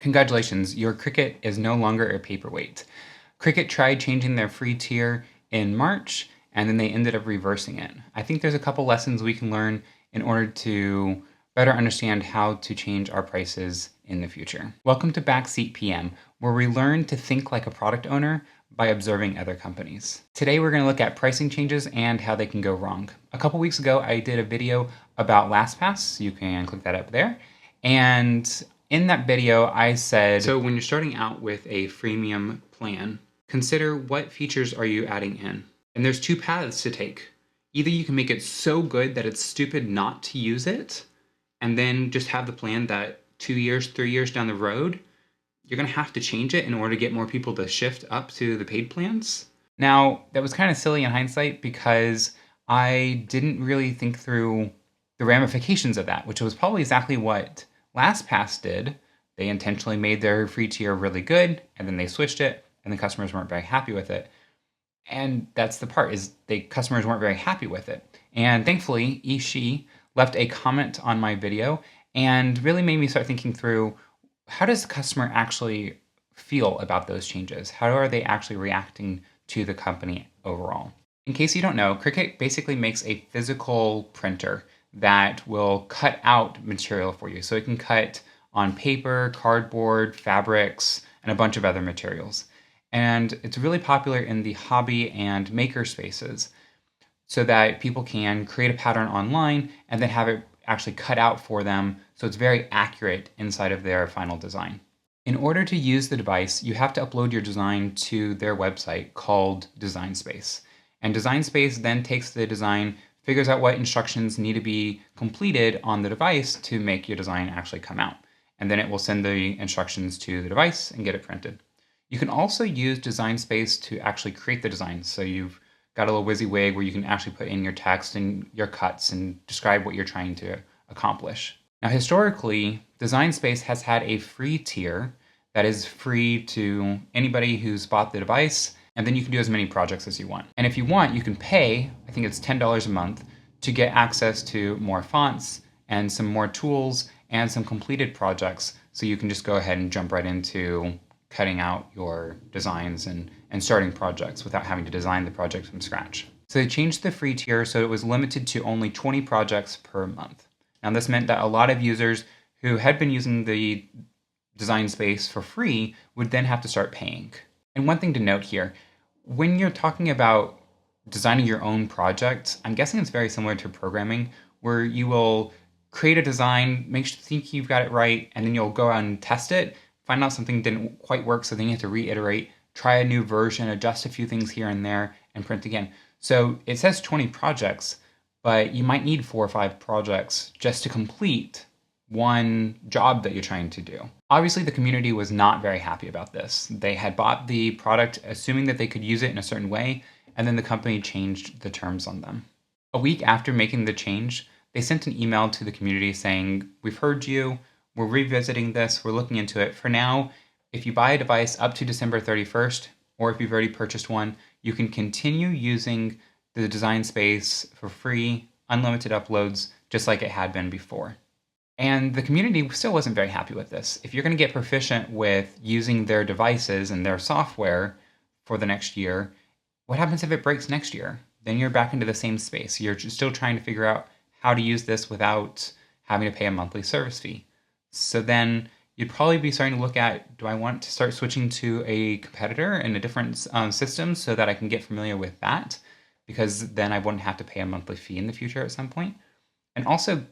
Congratulations, your Cricut is no longer a paperweight. Cricut tried changing their free tier in March, and then they ended up reversing it. I think there's a couple lessons we can learn in order to better understand how to change our prices in the future. Welcome to Backseat PM, where we learn to think like a product owner by observing other companies. Today we're going to look at pricing changes and how they can go wrong. A couple weeks ago I did a video about LastPass. You can click that up there. And in that video I said, so when you're starting out with a freemium plan, consider what features are you adding in. And there's two paths to take. Either you can make it so good that it's stupid not to use it, and then just have the plan that 2 years, 3 years down the road, you're going to have to change it in order to get more people to shift up to the paid plans. Now, that was kind of silly in hindsight because I didn't really think through the ramifications of that, which was probably exactly what LastPass did. They intentionally made their free tier really good, and then they switched it, and the customers weren't very happy with it. And that's the part, is the customers weren't very happy with it. And thankfully, Ishi left a comment on my video and really made me start thinking through, how does the customer actually feel about those changes? How are they actually reacting to the company overall? In case you don't know, Cricut basically makes a physical printer that will cut out material for you. So it can cut on paper, cardboard, fabrics, and a bunch of other materials. And it's really popular in the hobby and maker spaces so that people can create a pattern online and then have it actually cut out for them so it's very accurate inside of their final design. In order to use the device, you have to upload your design to their website called Design Space. And Design Space then takes the design, figures out what instructions need to be completed on the device to make your design actually come out. And then it will send the instructions to the device and get it printed. You can also use Design Space to actually create the design. So you've got a little WYSIWYG where you can actually put in your text and your cuts and describe what you're trying to accomplish. Now, historically, Design Space has had a free tier that is free to anybody who's bought the device, and then you can do as many projects as you want. And if you want, you can pay, I think it's $10 a month, to get access to more fonts and some more tools and some completed projects, so you can just go ahead and jump right into cutting out your designs and starting projects without having to design the project from scratch. So they changed the free tier so it was limited to only 20 projects per month. Now this meant that a lot of users who had been using the Design Space for free would then have to start paying. And one thing to note here, when you're talking about designing your own project, I'm guessing it's very similar to programming, where you will create a design, think you've got it right, and then you'll go out and test it, find out something didn't quite work, so then you have to reiterate, try a new version, adjust a few things here and there, and print again. So it says 20 projects, but you might need 4 or 5 projects just to complete one job that you're trying to do. Obviously, the community was not very happy about this. They had bought the product assuming that they could use it in a certain way, and then the company changed the terms on them. A week after making the change, they sent an email to the community saying, "We've heard you, we're revisiting this, we're looking into it. For now, if you buy a device up to December 31st, or if you've already purchased one, you can continue using the Design Space for free, unlimited uploads, just like it had been before." And the community still wasn't very happy with this. If you're going to get proficient with using their devices and their software for the next year, what happens if it breaks next year? Then you're back into the same space. You're still trying to figure out how to use this without having to pay a monthly service fee. So then you'd probably be starting to look at, do I want to start switching to a competitor in a different system so that I can get familiar with that? Because then I wouldn't have to pay a monthly fee in the future at some point. And also,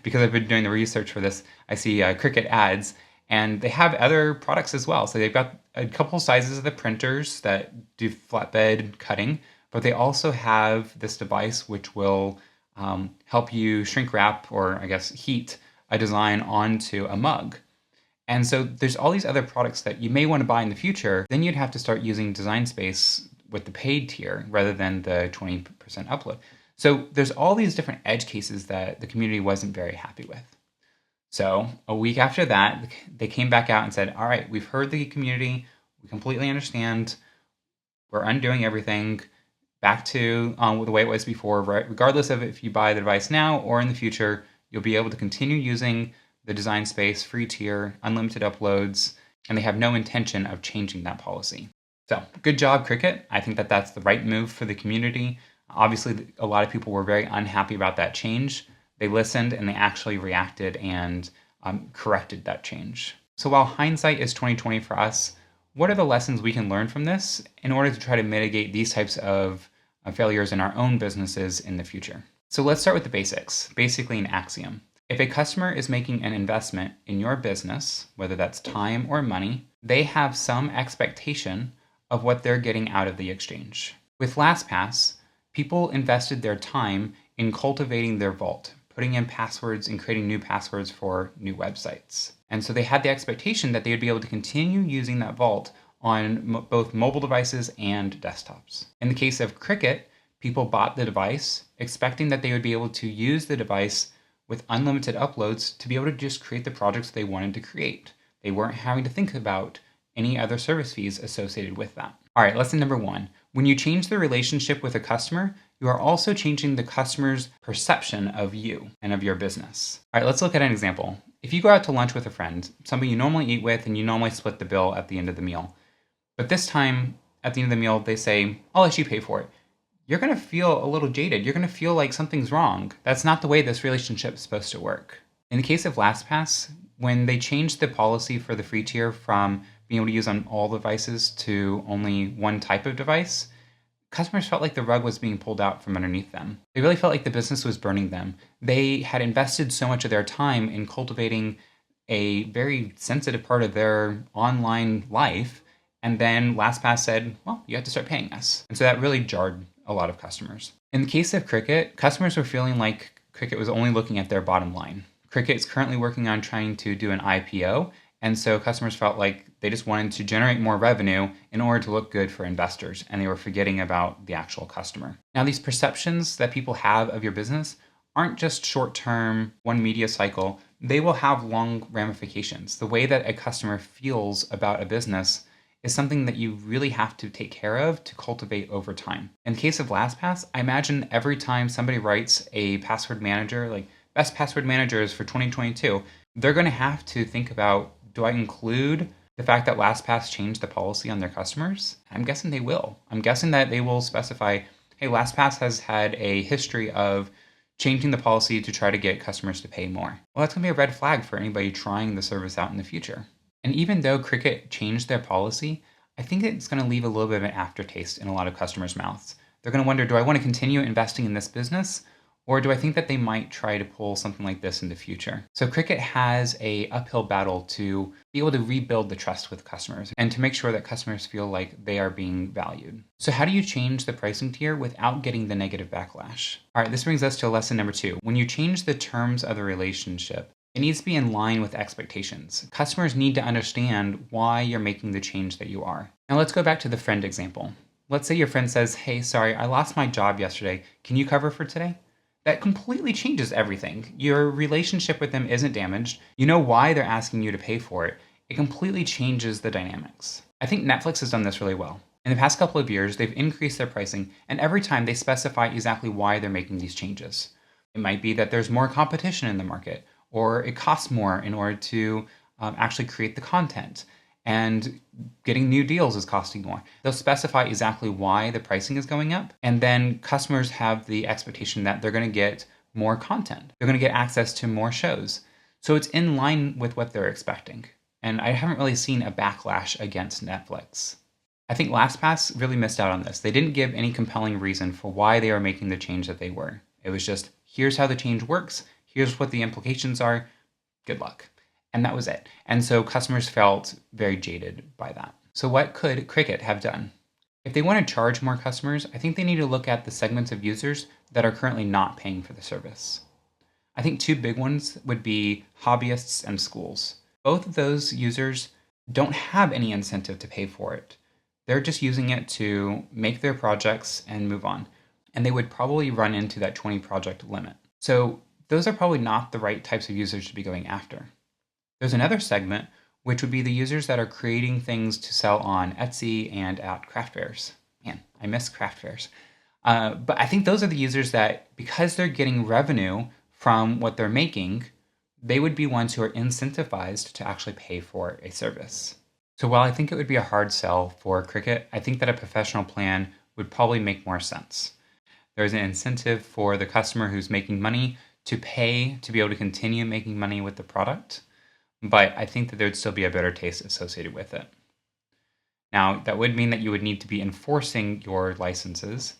because I've been doing the research for this, I see Cricut ads, and they have other products as well. So they've got a couple sizes of the printers that do flatbed cutting, but they also have this device which will help you shrink wrap, or I guess heat, a design onto a mug. And so there's all these other products that you may want to buy in the future. Then you'd have to start using Design Space with the paid tier rather than the 20% upload. So there's all these different edge cases that the community wasn't very happy with. So a week after that, they came back out and said, all right, we've heard the community, we completely understand, we're undoing everything, back to the way it was before, regardless of if you buy the device now or in the future, you'll be able to continue using the design space, free tier, unlimited uploads, and they have no intention of changing that policy. So good job, Cricut. I think that that's the right move for the community. Obviously, a lot of people were very unhappy about that change. They listened and they actually reacted and corrected that change. So while hindsight is 20/20 for us, what are the lessons we can learn from this in order to try to mitigate these types of failures in our own businesses in the future? So let's start with the basics, basically an axiom. If a customer is making an investment in your business, whether that's time or money, they have some expectation of what they're getting out of the exchange. With LastPass, people invested their time in cultivating their vault, putting in passwords and creating new passwords for new websites. And so they had the expectation that they would be able to continue using that vault on both mobile devices and desktops. In the case of Cricut, people bought the device expecting that they would be able to use the device with unlimited uploads to be able to just create the projects they wanted to create. They weren't having to think about any other service fees associated with that. All right, lesson number 1. When you change the relationship with a customer, you are also changing the customer's perception of you and of your business. All right, let's look at an example. If you go out to lunch with a friend, somebody you normally eat with, and you normally split the bill at the end of the meal, but this time at the end of the meal, they say, I'll let you pay for it. You're going to feel a little jaded. You're going to feel like something's wrong. That's not the way this relationship is supposed to work. In the case of LastPass, when they changed the policy for the free tier from being able to use on all devices to only one type of device, customers felt like the rug was being pulled out from underneath them. They really felt like the business was burning them. They had invested so much of their time in cultivating a very sensitive part of their online life, and then LastPass said, well, you have to start paying us. And so that really jarred a lot of customers. In the case of Cricut, customers were feeling like Cricut was only looking at their bottom line. Cricut is currently working on trying to do an IPO, and so customers felt like they just wanted to generate more revenue in order to look good for investors, and they were forgetting about the actual customer. Now, these perceptions that people have of your business aren't just short-term, one media cycle. They will have long ramifications. The way that a customer feels about a business is something that you really have to take care of to cultivate over time. In the case of LastPass, I imagine every time somebody writes a password manager, like best password managers for 2022, they're going to have to think about, do I include the fact that LastPass changed the policy on their customers? I'm guessing they will. I'm guessing that they will specify, hey, LastPass has had a history of changing the policy to try to get customers to pay more. Well, that's going to be a red flag for anybody trying the service out in the future. And even though Cricut changed their policy, I think it's going to leave a little bit of an aftertaste in a lot of customers' mouths. They're going to wonder, do I want to continue investing in this business? Or do I think that they might try to pull something like this in the future? So Cricut has an uphill battle to be able to rebuild the trust with customers and to make sure that customers feel like they are being valued. So how do you change the pricing tier without getting the negative backlash? All right, this brings us to lesson number 2. When you change the terms of the relationship, it needs to be in line with expectations. Customers need to understand why you're making the change that you are. Now let's go back to the friend example. Let's say your friend says, hey, sorry, I lost my job yesterday. Can you cover for today? That completely changes everything. Your relationship with them isn't damaged. You know why they're asking you to pay for it. It completely changes the dynamics. I think Netflix has done this really well. In the past couple of years, they've increased their pricing, and every time they specify exactly why they're making these changes. It might be that there's more competition in the market, or it costs more in order to actually create the content. And getting new deals is costing more. They'll specify exactly why the pricing is going up, and then customers have the expectation that they're going to get more content. They're going to get access to more shows. So it's in line with what they're expecting. And I haven't really seen a backlash against Netflix. I think LastPass really missed out on this. They didn't give any compelling reason for why they are making the change that they were. It was just, here's how the change works, here's what the implications are, good luck. And that was it. And so customers felt very jaded by that. So what could Cricut have done? If they want to charge more customers, I think they need to look at the segments of users that are currently not paying for the service. I think 2 big ones would be hobbyists and schools. Both of those users don't have any incentive to pay for it. They're just using it to make their projects and move on. And they would probably run into that 20 project limit. So those are probably not the right types of users to be going after. There's another segment, which would be the users that are creating things to sell on Etsy and at craft fairs. Man, I miss craft fairs. But I think those are the users that, because they're getting revenue from what they're making, they would be ones who are incentivized to actually pay for a service. So while I think it would be a hard sell for Cricut, I think that a professional plan would probably make more sense. There's an incentive for the customer who's making money to pay to be able to continue making money with the product, but I think that there'd still be a better taste associated with it. Now, that would mean that you would need to be enforcing your licenses,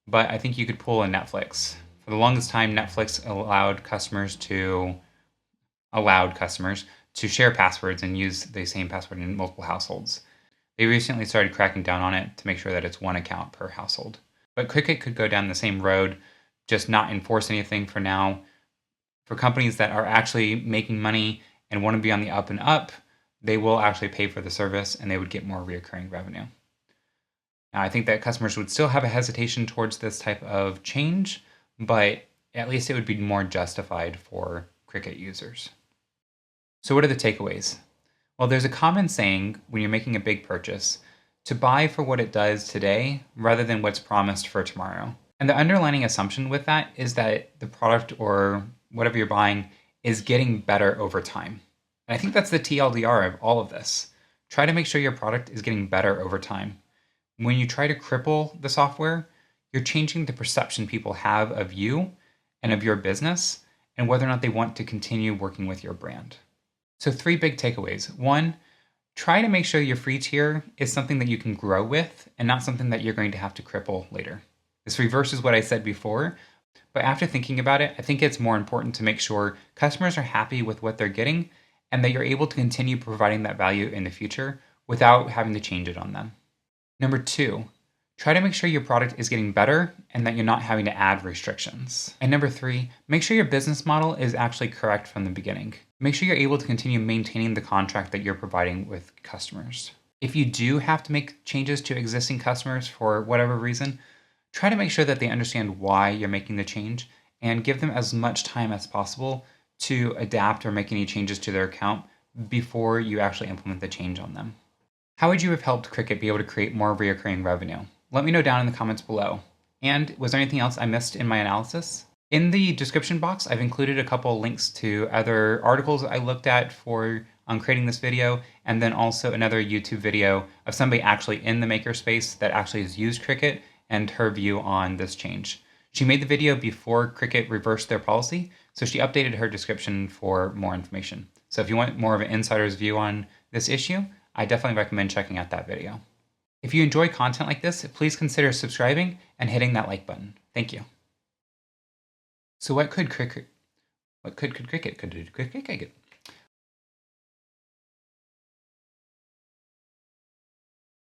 but I think you could pull a Netflix. For the longest time, Netflix allowed customers to share passwords and use the same password in multiple households. They recently started cracking down on it to make sure that it's one account per household. But Cricut could go down the same road, just not enforce anything for now. For companies that are actually making money and want to be on the up and up, they will actually pay for the service and they would get more recurring revenue. Now, I think that customers would still have a hesitation towards this type of change, but at least it would be more justified for Cricut users. So what are the takeaways? Well, there's a common saying when you're making a big purchase to buy for what it does today rather than what's promised for tomorrow. And the underlying assumption with that is that the product or whatever you're buying is getting better over time. And I think that's the TLDR of all of this. Try to make sure your product is getting better over time. When you try to cripple the software, you're changing the perception people have of you and of your business and whether or not they want to continue working with your brand. So 3 big takeaways. 1, try to make sure your free tier is something that you can grow with and not something that you're going to have to cripple later. This reverses what I said before, but after thinking about it, I think it's more important to make sure customers are happy with what they're getting and that you're able to continue providing that value in the future without having to change it on them. Number 2, try to make sure your product is getting better and that you're not having to add restrictions. And number 3, make sure your business model is actually correct from the beginning. Make sure you're able to continue maintaining the contract that you're providing with customers. If you do have to make changes to existing customers for whatever reason, try to make sure that they understand why you're making the change and give them as much time as possible to adapt or make any changes to their account before you actually implement the change on them. How would you have helped Cricut be able to create more recurring revenue? Let me know down in the comments below. And was there anything else I missed in my analysis? In the description box, I've included a couple links to other articles I looked at on creating this video, and then also another YouTube video of somebody actually in the makerspace that actually has used Cricut and her view on this change. She made the video before Cricut reversed their policy, so she updated her description for more information. So if you want more of an insider's view on this issue, I definitely recommend checking out that video. If you enjoy content like this, please consider subscribing and hitting that like button. Thank you. So what could Cricut do?